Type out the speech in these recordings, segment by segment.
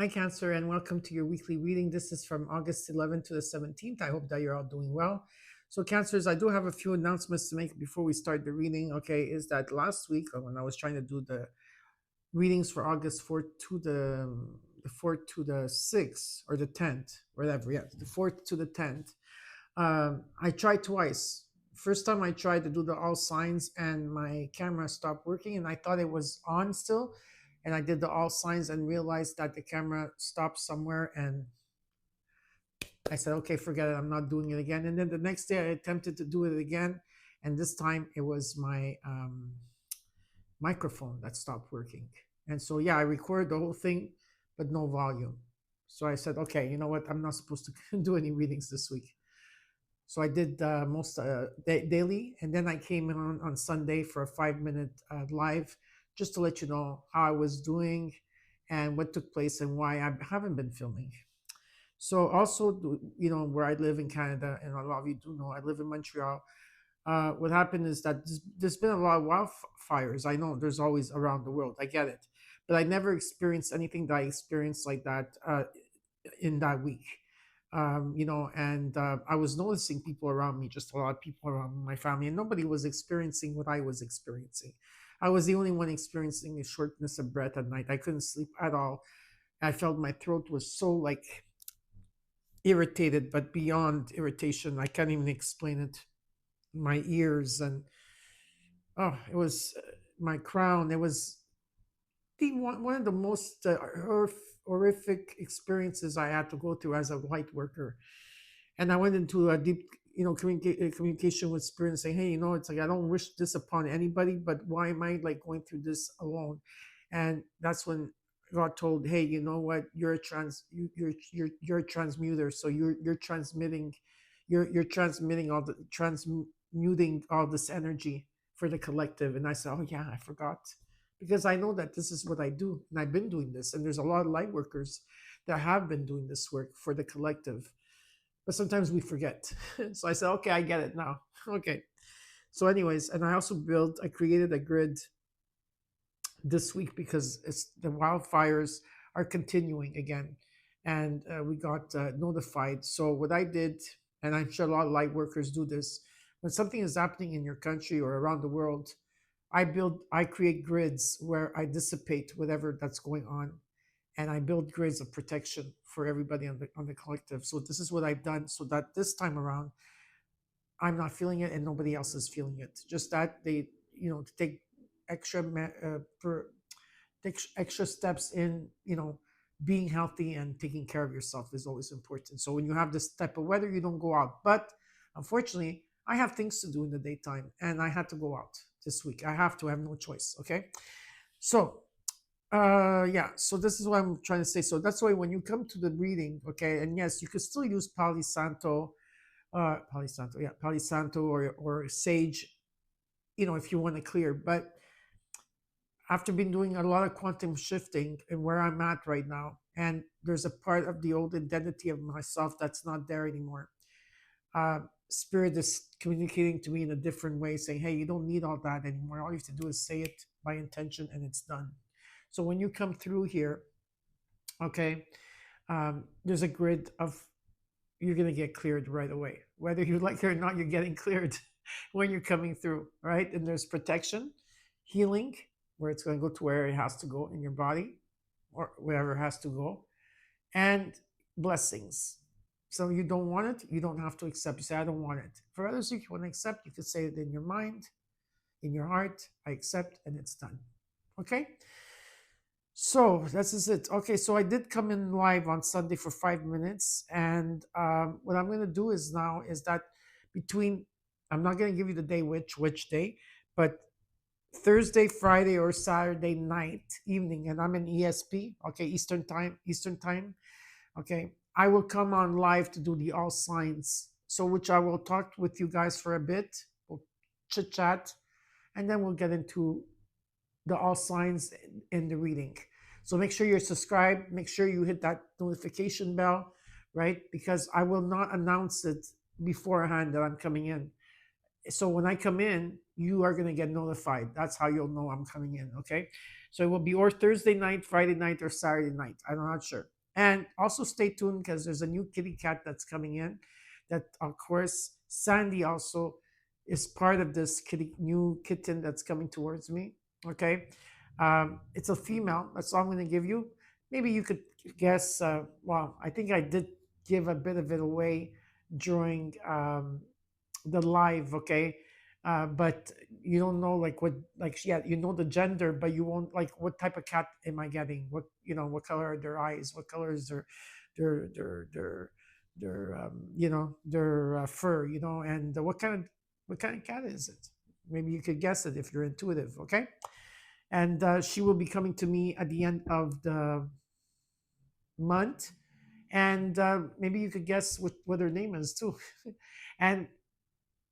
Hi, Cancer, and welcome to your weekly reading. This is from August 11th to the 17th. I hope that you're all doing well. So, Cancers, I do have a few announcements to make before we start the reading. Okay, is that last week when I was trying to do the readings for August 4th to the 4th to the 6th or the 10th, whatever, yeah, the 4th to the 10th, I tried twice. First time I tried to do the all signs and my camera stopped working and I thought it was on still. And I did the all signs and realized that the camera stopped somewhere and I said, okay, forget it. I'm not doing it again. And then the next day I attempted to do it again. And this time it was my microphone that stopped working. And so, yeah, I recorded the whole thing, but no volume. So I said, okay, you know what? I'm not supposed to do any readings this week. So I did most daily, and then I came in on Sunday for a 5 minute live, just to let you know how I was doing, and what took place, and why I haven't been filming. So also, where I live in Canada, and a lot of you do know, I live in Montreal. What happened is that there's been a lot of wildfires. I know there's always around the world. I get it, but I never experienced anything that I experienced like that in that week. And I was noticing people around me, just a lot of people around my family, and nobody was experiencing what I was experiencing. I was the only one experiencing a shortness of breath at night. I couldn't sleep at all. I felt my throat was so like irritated, but beyond irritation. I can't even explain it. My ears and it was my crown. It was one of the most horrific experiences I had to go through as a white worker. And I went into a deep, communication with spirit and saying, hey, it's like I don't wish this upon anybody, but why am I like going through this alone? And that's when God told, hey, you know what? You're a transmuter, so you're transmitting, you're transmitting all the transmuting all this energy for the collective. And I said, oh yeah, I forgot, because I know that this is what I do, and I've been doing this, and there's a lot of light workers that have been doing this work for the collective, but sometimes we forget. So I said, okay, I get it now. Okay. So, anyways, and I created a grid this week because the wildfires are continuing again, and we got notified. So what I did, and I'm sure a lot of light workers do this, when something is happening in your country or around the world, I create grids where I dissipate whatever that's going on, and I build grids of protection for everybody on the collective. So this is what I've done, so that this time around, I'm not feeling it and nobody else is feeling it. Just that they, to take extra take extra steps in, being healthy and taking care of yourself is always important. So when you have this type of weather, you don't go out. But unfortunately, I have things to do in the daytime, and I had to go out this week. I have to. I have no choice. Okay, so yeah, so this is what I'm trying to say. So that's why when you come to the reading, okay, and yes, you could still use Palo Santo or sage, if you want to clear. But after been doing a lot of quantum shifting and where I'm at right now, and there's a part of the old identity of myself that's not there anymore. Spirit is communicating to me in a different way, saying, hey, you don't need all that anymore. All you have to do is say it by intention and it's done. So when you come through here, okay, there's a grid of, you're going to get cleared right away. Whether you like it or not, you're getting cleared when you're coming through, right? And there's protection, healing, where it's going to go to where it has to go in your body or wherever it has to go, and blessings. So you don't want it, you don't have to accept. You say, I don't want it. For others, if you want to accept, you could say it in your mind, in your heart, I accept, and it's done. Okay? So this is it. Okay, so I did come in live on Sunday for 5 minutes, and what I'm going to do is now is that between, I'm not going to give you the day which day, but Thursday, Friday, or Saturday night, evening, and I'm in ESP, okay, Eastern time, okay, I will come on live to do the all signs. So which I will talk with you guys for a bit, we'll chit chat, and then we'll get into the all signs in the reading. So make sure you're subscribed, make sure you hit that notification bell, right? Because I will not announce it beforehand that I'm coming in. So when I come in, you are going to get notified. That's how you'll know I'm coming in, okay? So it will be or Thursday night, Friday night, or Saturday night. I'm not sure. And also stay tuned because there's a new kitty cat that's coming in. That, of course, Sandy also is part of this new kitten that's coming towards me. Okay. It's a female. That's all I'm going to give you. Maybe you could guess. Well, I think I did give a bit of it away during the live. Okay. But you don't know like what, like, yeah, you know the gender, but you won't like what type of cat am I getting, what, what color are their eyes, what color is their their their their fur, and what kind of cat is it. Maybe you could guess it if you're intuitive. Okay. And she will be coming to me at the end of the month. And maybe you could guess what her name is too. And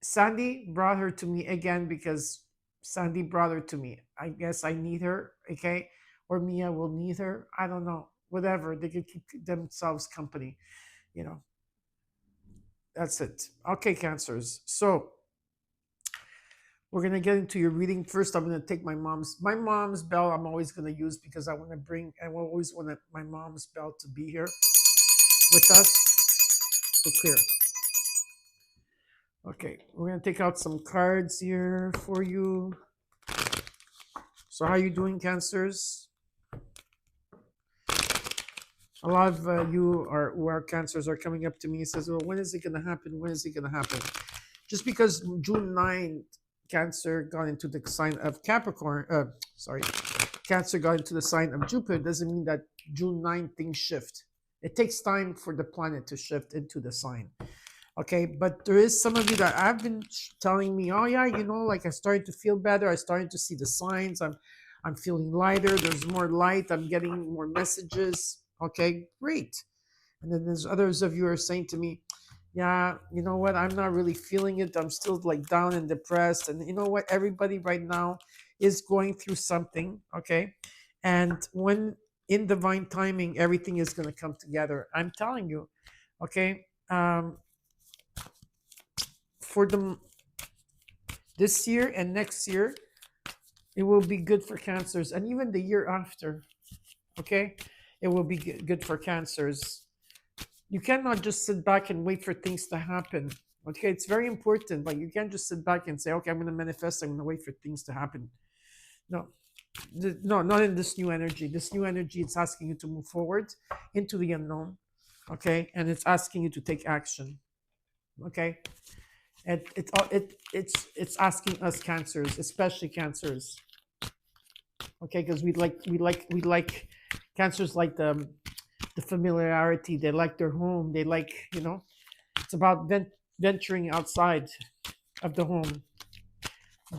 Sandy brought her to me again because Sandy brought her to me. I guess I need her, okay? Or Mia will need her. I don't know. Whatever. They could keep themselves company, you know. That's it. Okay, Cancers. So we're gonna get into your reading. First, I'm gonna take my mom's bell. I'm always gonna use because I always want my mom's bell to be here with us to clear. Okay, we're gonna take out some cards here for you. So how you doing, Cancers? A lot of you who are Cancers are coming up to me and says, "Well, when is it gonna happen? When is it gonna happen?" Just because June 9th, Cancer got into the sign of Capricorn. Sorry, Cancer got into the sign of Jupiter doesn't mean that June 9th things shift. It takes time for the planet to shift into the sign. Okay, but there is some of you that have been telling me, "Oh yeah, like I started to feel better. I started to see the signs. I'm feeling lighter. There's more light. I'm getting more messages." Okay, great. And then there's others of you are saying to me, "Yeah, you know what? I'm not really feeling it. I'm still like down and depressed." And you know what? Everybody right now is going through something. Okay, and when in divine timing, everything is going to come together. I'm telling you. Okay. For this year and next year, it will be good for Cancers, and even the year after. Okay, it will be good for Cancers. You cannot just sit back and wait for things to happen. Okay, it's very important, but you can't just sit back and say, "Okay, I'm going to manifest. I'm going to wait for things to happen." No, no, not in this new energy. This new energy, it's asking you to move forward into the unknown. Okay, and it's asking you to take action. Okay, and it's asking us Cancers, especially Cancers. Okay, because we like Cancers like the familiarity. They like their home. They like, it's about venturing outside of the home,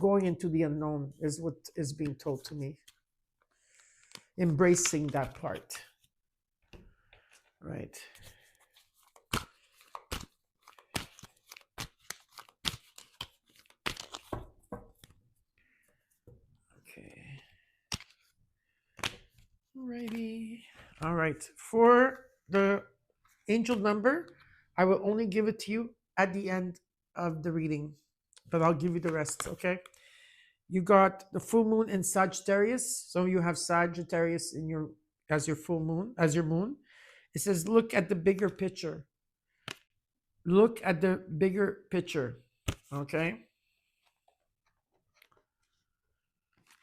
going into the unknown is what is being told to me. Embracing that part, right? Okay. Alrighty. All right. For the angel number, I will only give it to you at the end of the reading, but I'll give you the rest. Okay. You got the full moon in Sagittarius. Some of you have Sagittarius in your as your full moon, as your moon. It says, look at the bigger picture. Look at the bigger picture. Okay.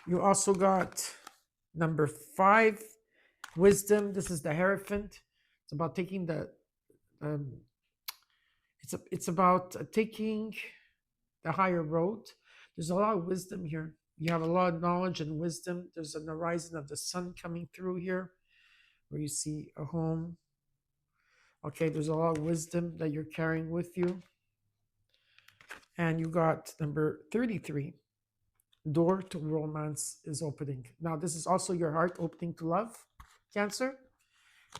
You also got number 5, wisdom. This is the Hierophant. It's about taking the it's about taking the higher road. There's a lot of wisdom here. You have a lot of knowledge and wisdom. There's an horizon of the sun coming through here where you see a home. Okay, there's a lot of wisdom that you're carrying with you. And you got number 33. Door to romance is opening. Now, this is also your heart opening to love, Cancer.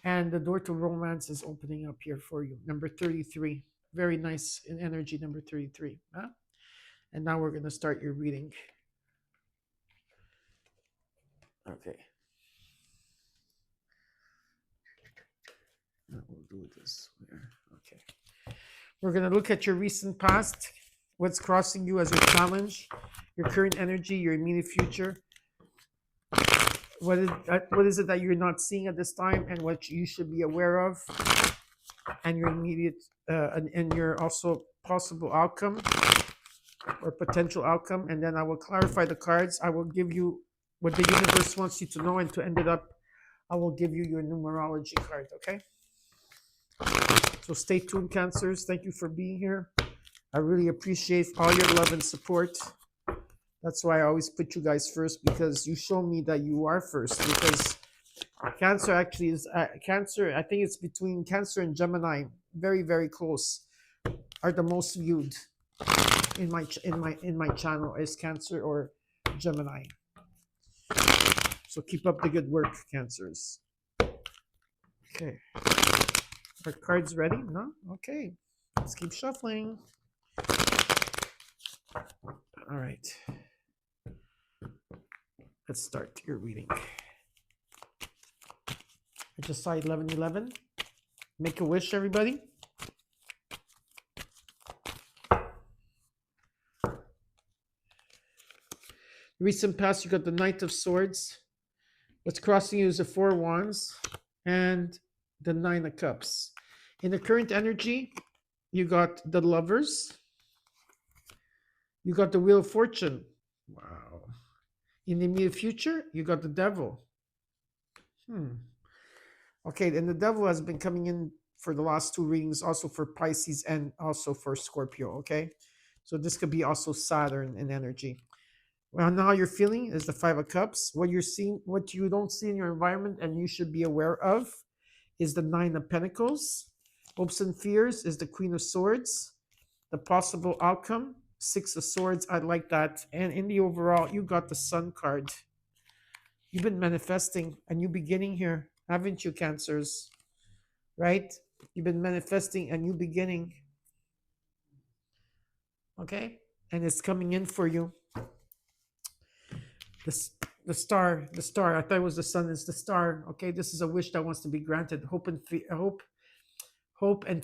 And the door to romance is opening up here for you. Number 33. Very nice in energy, number 33. Huh? And now we're going to start your reading. Okay. We'll do this here. Okay. We're going to look at your recent past, what's crossing you as your challenge, your current energy, your immediate future, what is it that you're not seeing at this time, and what you should be aware of, and your immediate and your also possible outcome or potential outcome. And then I will clarify the cards. I will give you what the universe wants you to know, and to end it up, I will give you your numerology card. Okay. So stay tuned, Cancers. Thank you for being here. I really appreciate all your love and support. That's why I always put you guys first, because you show me that you are first. Because Cancer actually is Cancer. I think it's between Cancer and Gemini. Very, very close. Are the most viewed in my channel is Cancer or Gemini. So keep up the good work, Cancers. Okay. Are cards ready? No? Okay. Let's keep shuffling. All right. Let's start your reading. I just saw 1111. Make a wish, everybody. Recent past, you got the Knight of Swords. What's crossing you is the Four Wands and the Nine of Cups. In the current energy, you got the Lovers. You got the Wheel of Fortune. Wow. In the immediate future, you got the Devil. Okay, and the Devil has been coming in for the last two readings, also for Pisces and also for Scorpio, okay? So this could be also Saturn in energy. Well, now you're feeling is the Five of Cups. What you're seeing, what you don't see in your environment and you should be aware of, is the Nine of Pentacles. Hopes and fears is the Queen of Swords. The possible outcome, Six of Swords. I like that. And in the overall, you got the Sun card. You've been manifesting a new beginning here, haven't you, Cancers? Right? You've been manifesting a new beginning. Okay? And it's coming in for you. The star. I thought it was the sun. Is the star. Okay, this is a wish that wants to be granted. Hope and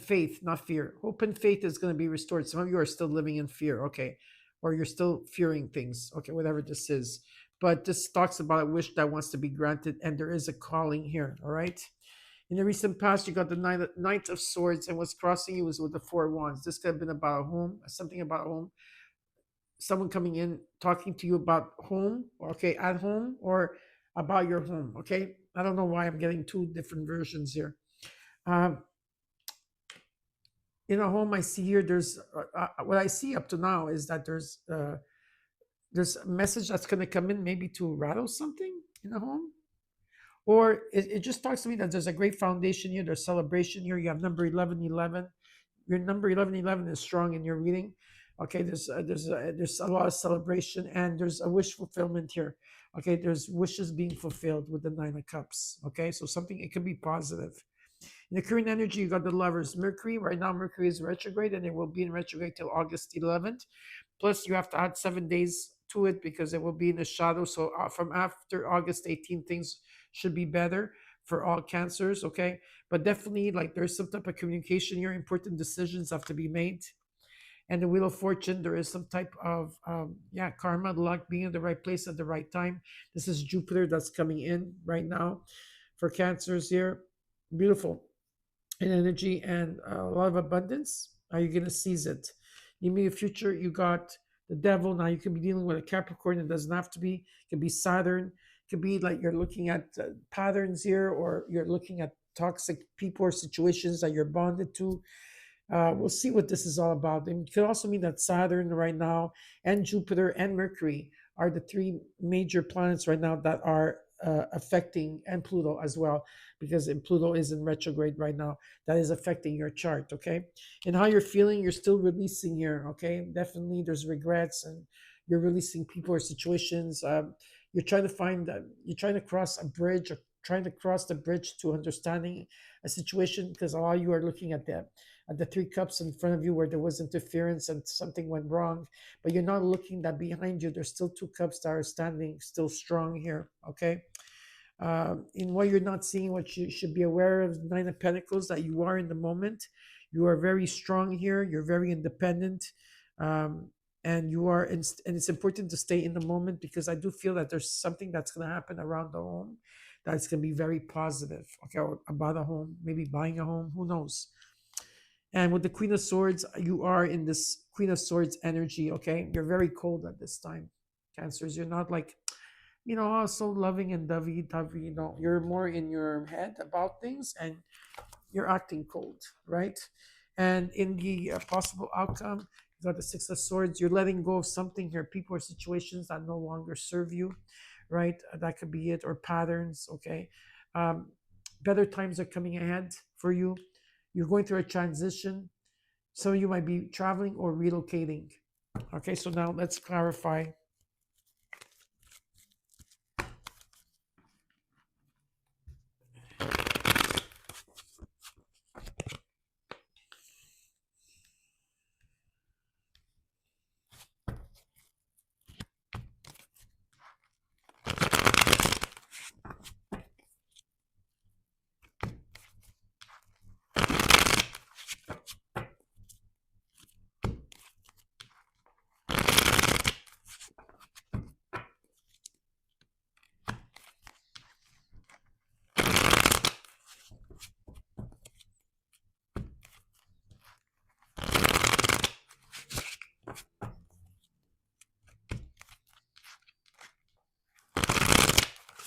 faith, not fear. Hope and faith is going to be restored. Some of you are still living in fear. Okay, or you're still fearing things. Okay, whatever this is. But this talks about a wish that wants to be granted, and there is a calling here. All right. In the recent past, you got the Knight of Swords, and what's crossing you was with the Four Wands. This could have been about home, something about home. Someone coming in talking to you about home, okay, at home, or about your home, okay? I don't know why I'm getting two different versions here. In a home, I see here, there's what I see up to now is that there's a message that's going to come in, maybe to rattle something in a home. Or it just talks to me that there's a great foundation here, there's celebration here. You have number 1111. Your number 1111 is strong in your reading. Okay, there's a lot of celebration, and there's a wish fulfillment here. Okay, there's wishes being fulfilled with the Nine of Cups. Okay, so something, it could be positive. In the current energy, you got the Lovers. Mercury, right now Mercury is retrograde, and it will be in retrograde till August 11th. Plus, you have to add 7 days to it because it will be in the shadow. So from after August 18th, things should be better for all Cancers, okay? But definitely, like, there's some type of communication here. Important decisions have to be made. And the Wheel of Fortune, there is some type of karma, luck, being in the right place at the right time. This is Jupiter that's coming in right now for Cancers here. Beautiful in energy and a lot of abundance. Are you going to seize it? In the future, you got the Devil. Now you can be dealing with a Capricorn. It doesn't have to be. It could be Saturn. It could be like you're looking at patterns here, or you're looking at toxic people or situations that you're bonded to. We'll see what this is all about. And it could also mean that Saturn right now and Jupiter and Mercury are the three major planets right now that are affecting, and Pluto as well, because Pluto is in retrograde right now. That is affecting your chart, okay? And how you're feeling, you're still releasing here, okay? Definitely there's regrets, and you're releasing people or situations. You're trying to find, you're trying to cross a bridge, or trying to cross the bridge to understanding a situation, because a lot of you are looking at the Three Cups in front of you where there was interference and something went wrong, but you're not looking that behind you. There's still two cups that are standing still strong here, okay? In what you're not seeing, what you should be aware of, Nine of Pentacles, that you are in the moment. You are very strong here. You're very independent. and and it's important to stay in the moment, because I do feel that there's something that's going to happen around the home that's going to be very positive. Okay, or about a home, maybe buying a home, who knows. And with the Queen of Swords, you are in this Queen of Swords energy. Okay, you're very cold at this time, Cancers. You're not like, oh, so loving and dovey. You're more in your head about things, and you're acting cold, right? And in the possible outcome, you got the Six of Swords. You're letting go of something here, people or situations that no longer serve you, right? That could be it, or patterns. Okay, um, better times are coming ahead for you. You're going through a transition. Some of you might be traveling or relocating. Okay, so now let's clarify.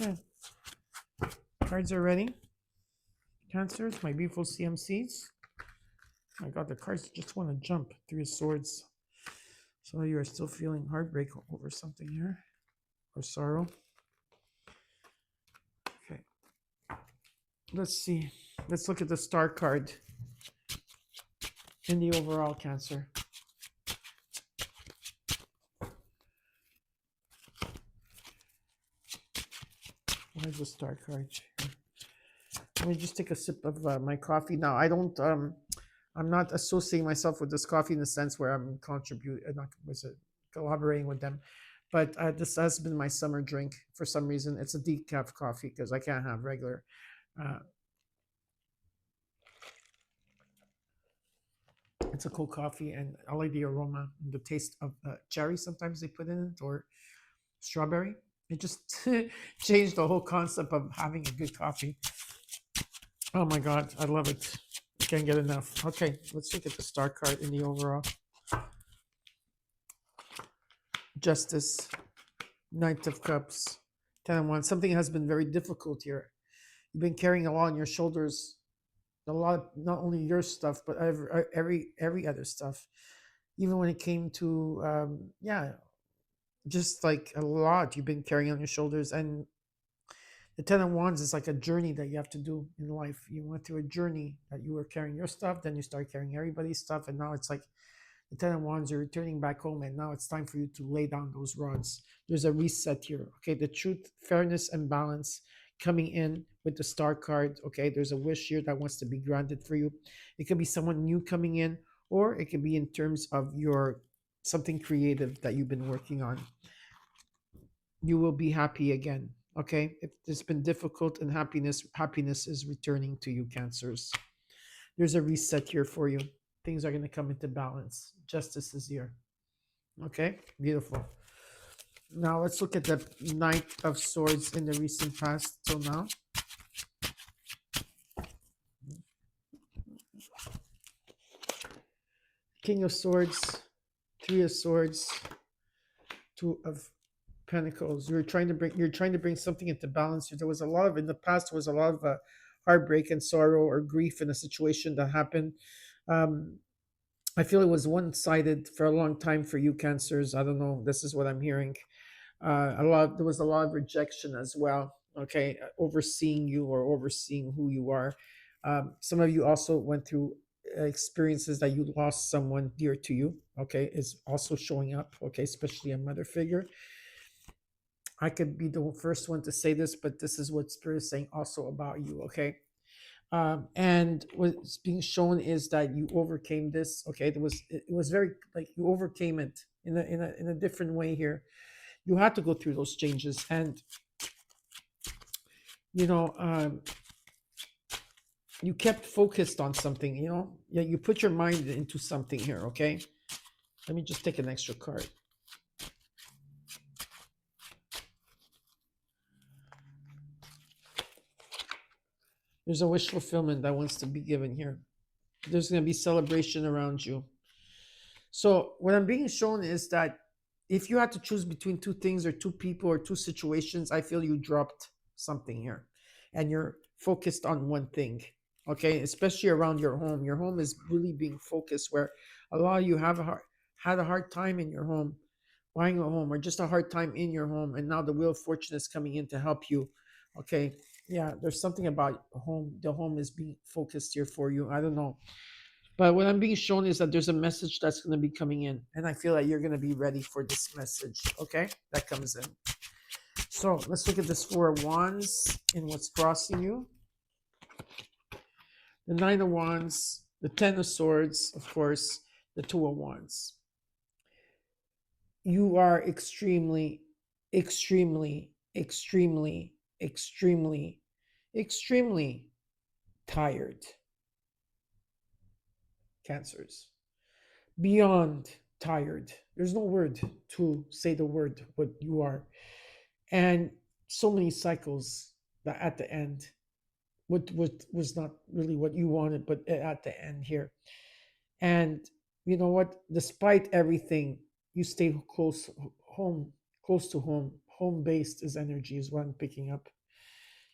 Yeah. Cards are ready. Cancers, my beautiful CMCs. My God, the cards just want to jump. Three of Swords. Some of you are still feeling heartbreak over something here, or sorrow. Okay. Let's see. Let's look at the Star card in the overall, Cancer. What is the Star card? Let me just take a sip of my coffee now. I'm not associating myself with this coffee in the sense where I'm collaborating with them, but this has been my summer drink for some reason. It's a decaf coffee because I can't have regular. Uh, it's a cold coffee, and I like the aroma and the taste of cherry. Sometimes they put in it, or strawberry. It just changed the whole concept of having a good coffee. Oh my God, I love it. Can't get enough. Okay, let's look at the Star card in the overall. Justice, Knight of Cups, Ten of Wands. Something has been very difficult here. You've been carrying a lot on your shoulders, a lot, not only your stuff, but every other stuff. Even when it came to, just like a lot you've been carrying on your shoulders. And the Ten of Wands is like a journey that you have to do in life. You went through a journey that you were carrying your stuff, then you start carrying everybody's stuff, and now it's like the Ten of Wands, you're returning back home, and now it's time for you to lay down those rods. There's a reset here. Okay, the truth, fairness, and balance coming in with the Star card. Okay, there's a wish here that wants to be granted for you. It could be someone new coming in, or it could be in terms of your something creative that you've been working on. You will be happy again. Okay, if it's been difficult, and happiness is returning to you, Cancers. There's a reset here for you. Things are going to come into balance. Justice is here. Okay, beautiful. Now let's look at the Knight of Swords in the recent past till now. King of Swords, Three of Swords, Two of Pentacles. You're trying to bring something into balance. There was a lot of, in the past, there was a lot of heartbreak and sorrow or grief in a situation that happened. I feel it was one-sided for a long time for you, Cancers. I don't know. This is what I'm hearing. There was a lot of rejection as well. Okay, overseeing you or overseeing who you are. Some of you also went through experiences that you lost someone dear to you. Okay, is also showing up. Okay, especially a mother figure. I could be the first one to say this, but this is what Spirit is saying also about you. Okay. And what's being shown is that you overcame this. Okay, it was very, like, you overcame it in a different way here. You had to go through those changes, and you know you kept focused on something. Yeah, you put your mind into something here. Okay, let me just take an extra card. There's a wish fulfillment that wants to be given here. There's going to be celebration around you. So what I'm being shown is that if you had to choose between two things or two people or two situations, I feel you dropped something here and you're focused on one thing. Okay, especially around your home. Your home is really being focused where a lot of you had a hard time in your home, buying a home, or just a hard time in your home. And now the wheel of fortune is coming in to help you. Okay. Yeah, there's something about home. The home is being focused here for you. I don't know. But what I'm being shown is that there's a message that's going to be coming in, and I feel that you're going to be ready for this message. Okay, that comes in. So let's look at this Four of Wands and what's crossing you. The Nine of Wands, the Ten of Swords, of course, the Two of Wands. You are extremely, extremely, extremely, extremely, extremely tired. Cancers. Beyond tired. There's no word to say the word what you are. And so many cycles that at the end, what was not really what you wanted, but at the end here. And you know what? Despite everything, you stay close home, close to home. Home based is energy, is what I'm picking up.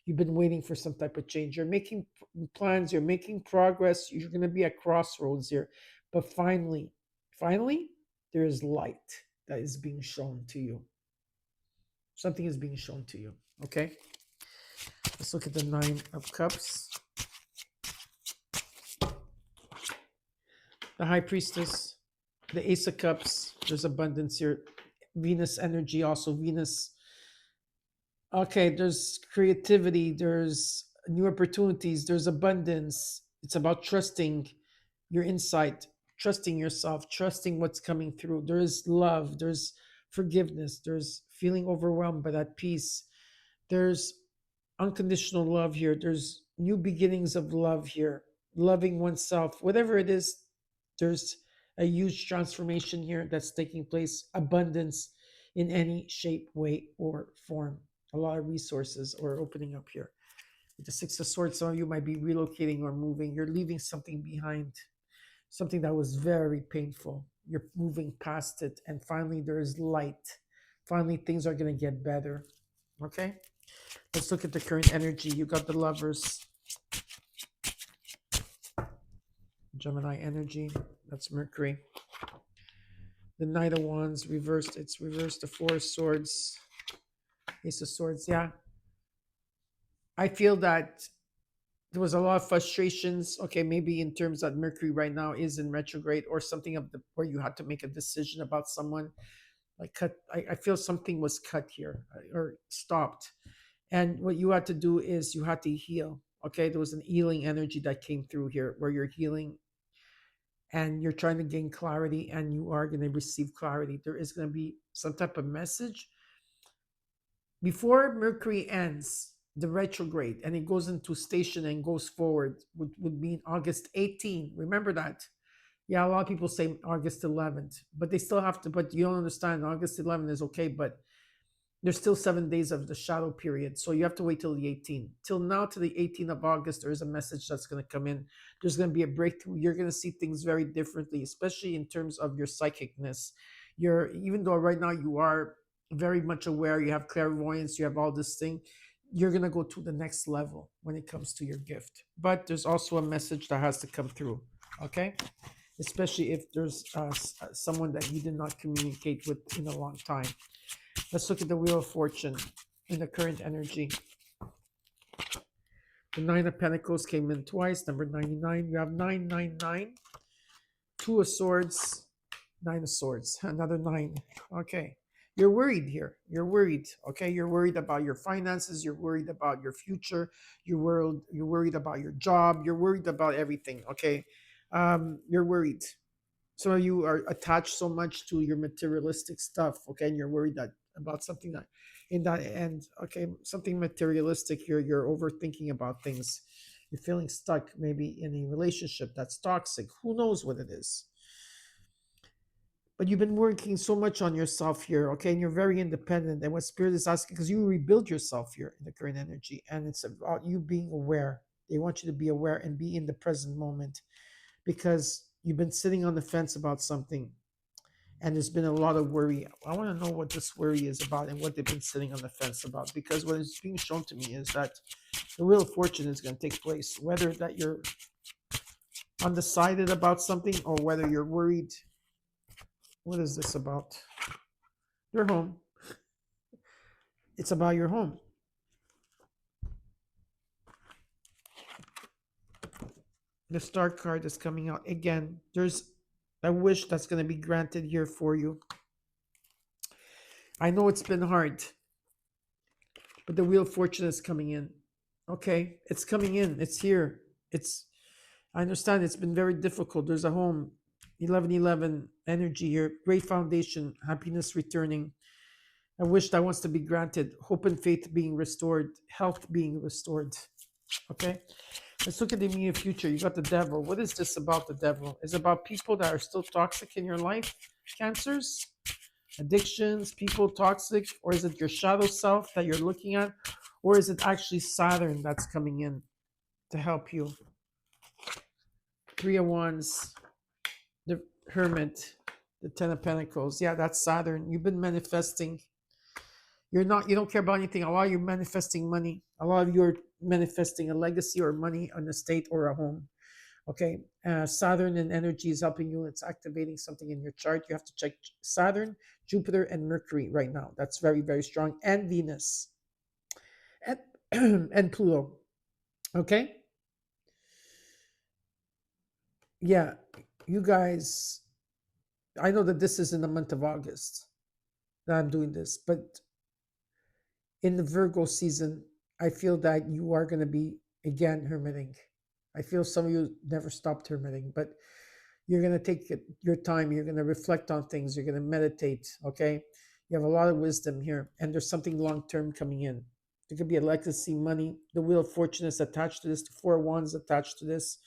You've been waiting for some type of change. You're making plans, you're making progress. You're going to be at crossroads here. But finally, there is light that is being shown to you. Something is being shown to you. Okay? Let's look at the Nine of Cups. The High Priestess, the Ace of Cups. There's abundance here. Venus energy, also Venus. Okay, there's creativity, there's new opportunities, there's abundance. It's about trusting your insight, trusting yourself, trusting what's coming through. There is love, there's forgiveness, there's feeling overwhelmed by that peace. There's unconditional love here. There's new beginnings of love here, loving oneself, whatever it is. There's a huge transformation here that's taking place, abundance in any shape, way, or form. A lot of resources are opening up here. With the Six of Swords, some of you might be relocating or moving. You're leaving something behind, something that was very painful. You're moving past it, and finally, there is light. Finally, things are going to get better. Okay? Let's look at the current energy. You got the Lovers, Gemini energy. That's Mercury. The Knight of Wands reversed. It's reversed. The Four of Swords, Ace of Swords. Yeah, I feel that there was a lot of frustrations. Okay, maybe in terms that Mercury right now is in retrograde, or something of the where you had to make a decision about someone. Like cut. I feel something was cut here or stopped, and what you had to do is you had to heal. Okay, there was an healing energy that came through here, where you're healing and you're trying to gain clarity, and you are going to receive clarity. There is going to be some type of message before Mercury ends the retrograde and it goes into station and goes forward, would mean August 18th. Remember that. Yeah, a lot of people say August 11th, but they still have to, but you don't understand. August 11th is okay, but there's still 7 days of the shadow period. So you have to wait till the 18th. Till now, to the 18th of August, there is a message that's going to come in. There's going to be a breakthrough. You're going to see things very differently, especially in terms of your psychicness. Even though right now you are very much aware, you have clairvoyance, you have all this thing, you're going to go to the next level when it comes to your gift. But there's also a message that has to come through. Okay? Especially if there's someone that you did not communicate with in a long time. Let's look at the Wheel of Fortune in the current energy. The Nine of Pentacles came in twice, number 99. You have 999, Two of Swords, Nine of Swords, another nine. Okay. You're worried here. You're worried. Okay. You're worried about your finances. You're worried about your future. You're worried about your job. You're worried about everything. Okay. You're worried. Some of you are attached so much to your materialistic stuff, okay, and you're worried that about something that in that end, okay, something materialistic here, you're overthinking about things. You're feeling stuck maybe in a relationship that's toxic. Who knows what it is? But you've been working so much on yourself here, okay, and you're very independent. And what Spirit is asking, because you rebuild yourself here in the current energy, and it's about you being aware. They want you to be aware and be in the present moment, because you've been sitting on the fence about something, and there's been a lot of worry. I want to know what this worry is about and what they've been sitting on the fence about, because what is being shown to me is that the wheel of fortune is going to take place, whether that you're undecided about something or whether you're worried. What is this about? Your home. It's about your home. The star card is coming out again. There's a wish that's going to be granted here for you. I know it's been hard, but the wheel of fortune is coming in. Okay, it's coming in. It's here. It's. I understand it's been very difficult. There's a home, 1111 energy here. Great foundation, happiness returning. A wish that wants to be granted. Hope and faith being restored. Health being restored. Okay. Let's look at the immediate future. You got the devil. What is this about the devil? Is it about people that are still toxic in your life? Cancers, addictions, people toxic, or is it your shadow self that you're looking at? Or is it actually Saturn that's coming in to help you? Three of Wands, the Hermit, the Ten of Pentacles. Yeah, that's Saturn. You've been manifesting. You don't care about anything. A lot of you manifesting money. A lot of you are manifesting a legacy or money, an estate or a home. Okay, Saturn and energy is helping you. It's activating something in your chart. You have to check Saturn, Jupiter, and Mercury right now. That's very, very strong. And Venus and, and Pluto. Okay, yeah, you guys, I know that this is in the month of August that I'm doing this, but in the Virgo season, I feel that you are going to be again hermiting. I feel some of you never stopped hermiting, but you're going to take your time. You're going to reflect on things. You're going to meditate. Okay. You have a lot of wisdom here, and there's something long term coming in. There could be a legacy, money. The wheel of fortune is attached to this. The four of wands attached to this.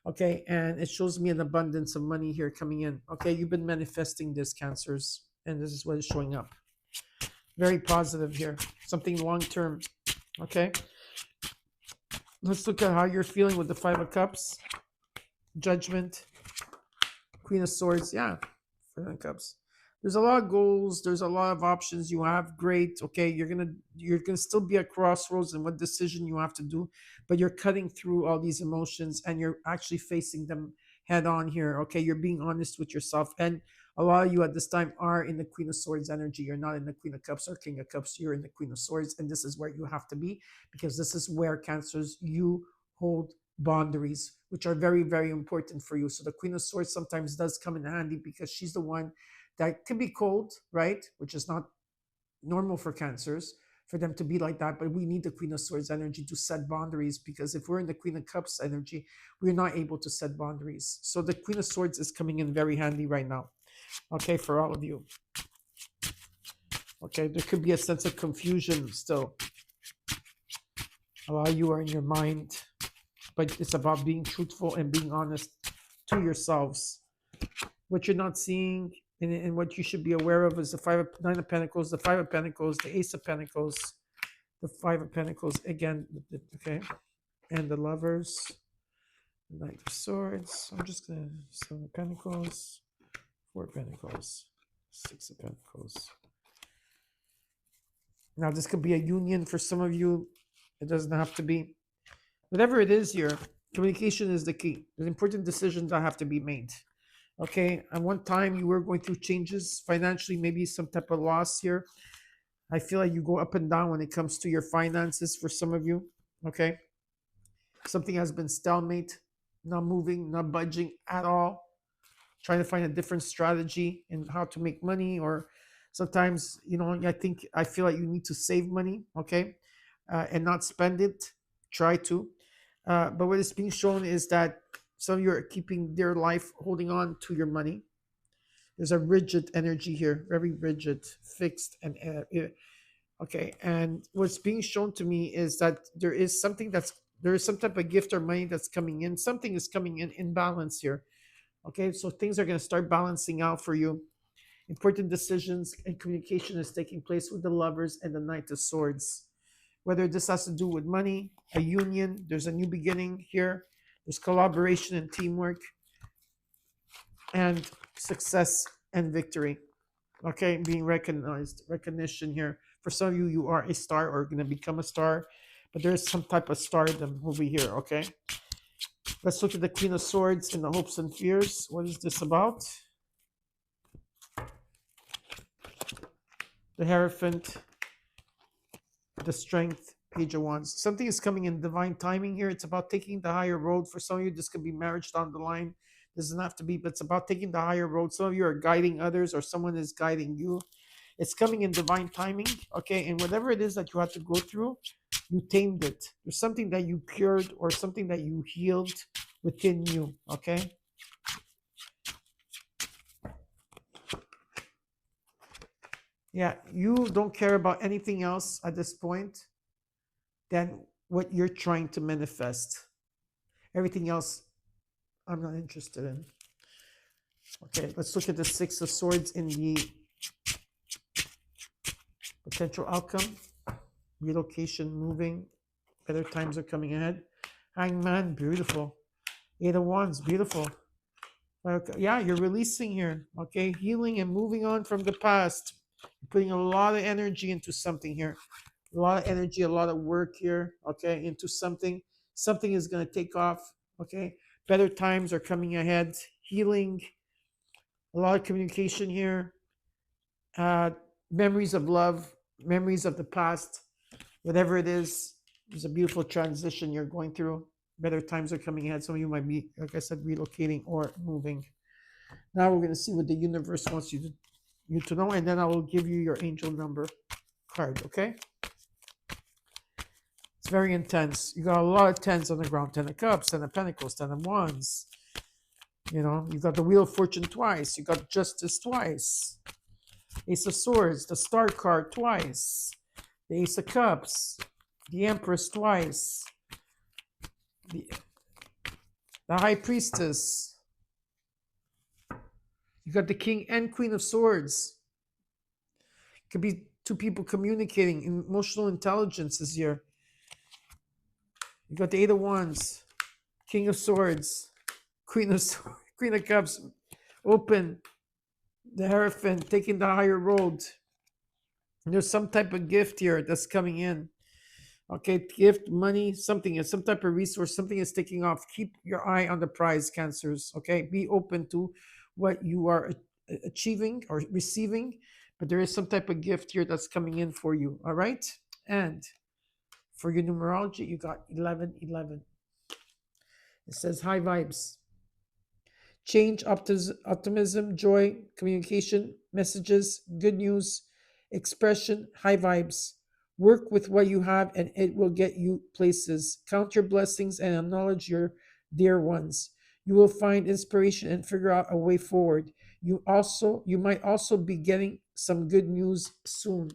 Okay. And it shows me an abundance of money here coming in. Okay. You've been manifesting this, Cancers, and this is what is showing up. Very positive here. Something long term. Okay. Let's look at how you're feeling with the Five of Cups. Judgment. Queen of Swords. Yeah. Five of Cups. There's a lot of goals. There's a lot of options you have. Great. Okay. You're gonna still be at crossroads in what decision you have to do, but you're cutting through all these emotions and you're actually facing them head on here. Okay. You're being honest with yourself. And a lot of you at this time are in the Queen of Swords energy. You're not in the Queen of Cups or King of Cups. You're in the Queen of Swords. And this is where you have to be, because this is where, Cancers, you hold boundaries, which are very, very important for you. So the Queen of Swords sometimes does come in handy because she's the one that can be cold, right? Which is not normal for Cancers for them to be like that. But we need the Queen of Swords energy to set boundaries, because if we're in the Queen of Cups energy, we're not able to set boundaries. So the Queen of Swords is coming in very handy right now. Okay, for all of you. Okay, there could be a sense of confusion still. A lot of you are in your mind, but it's about being truthful and being honest to yourselves. What you're not seeing and what you should be aware of is the Nine of Pentacles, the Five of Pentacles, the Ace of Pentacles, the Five of Pentacles again. Okay, and the Lovers, the Knight of Swords. I'm just gonna Seven of Pentacles, Four of Pentacles, Six of Pentacles. Now, this could be a union for some of you. It doesn't have to be. Whatever it is here, communication is the key. There's important decisions that have to be made. Okay, at one time you were going through changes financially, maybe some type of loss here. I feel like you go up and down when it comes to your finances for some of you. Okay, something has been stalemate, not moving, not budging at all, trying to find a different strategy in how to make money, or sometimes, I feel like you need to save money. Okay, and not spend it. Try to, but what is being shown is that some of you are keeping their life, holding on to your money. There's a rigid energy here, very rigid, fixed, and okay. And what's being shown to me is that there is some type of gift or money that's coming in. Something is coming in balance here. Okay, so things are going to start balancing out for you. Important decisions and communication is taking place with the Lovers and the Knight of Swords. whether this has to do with money, a union, there's a new beginning here, there's collaboration and teamwork, and success and victory. Okay, being recognized, recognition here. For some of you, you are a star or going to become a star, but there's some type of stardom over here. Okay, let's look at the Queen of Swords and the hopes and fears. What is this about? The Hierophant, the Strength, Page of Wands. Something is coming in divine timing here. It's about taking the higher road. For some of you, this could be marriage down the line. This doesn't have to be, but it's about taking the higher road. Some of you are guiding others, or someone is guiding you. It's coming in divine timing, okay? And whatever it is that you had to go through, you tamed it. There's something that you cured or something that you healed within you, okay? Yeah, you don't care about anything else at this point than what you're trying to manifest. Everything else, I'm not interested in. Okay, let's look at the Six of Swords in the potential outcome. Relocation, moving, better times are coming ahead. Hangman, beautiful. Eight of Wands, beautiful. Okay, yeah, you're releasing here. Okay, healing and moving on from the past. You're putting a lot of energy into something here. A lot of energy, a lot of work here. Okay, into something. Something is going to take off. Okay, better times are coming ahead. Healing, a lot of communication here. Memories of love, memories of the past. Whatever it is, there's a beautiful transition you're going through. Better times are coming ahead. Some of you might be, like I said, relocating or moving. Now we're going to see what the universe wants you to know, and then I will give you your angel number card, okay? It's very intense. You got a lot of tens on the ground. 10 of Cups, 10 of Pentacles, 10 of Wands. You know, you got the Wheel of Fortune twice. You got Justice twice. Ace of Swords, the Star card twice. The Ace of Cups, the Empress twice. The High Priestess. You got the King and Queen of Swords. It could be two people communicating. Emotional intelligence is here. You got the Eight of Wands, King of Swords, Queen of Swords, Queen of Cups, open. The Hierophant, taking the higher road. And there's some type of gift here that's coming in. Okay, gift, money, something, some type of resource, something is taking off. Keep your eye on the prize, Cancers. Okay, be open to what you are achieving or receiving, but there is some type of gift here that's coming in for you. All right, and for your numerology, you got 1111. It says high vibes, change, optimism, joy, communication, messages, good news, expression, high vibes. Work with what you have and it will get you places. Count your blessings and acknowledge your dear ones. You will find inspiration and figure out a way forward. You might also be getting some good news soon.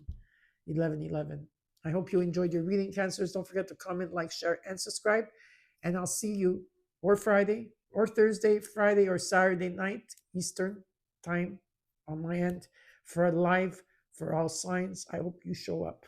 1111. I hope you enjoyed your reading, Cancers. Don't forget to comment, like, share, and subscribe. And I'll see you or Friday or Thursday, Friday or Saturday night, Eastern time on my end for a live for all signs. I hope you show up.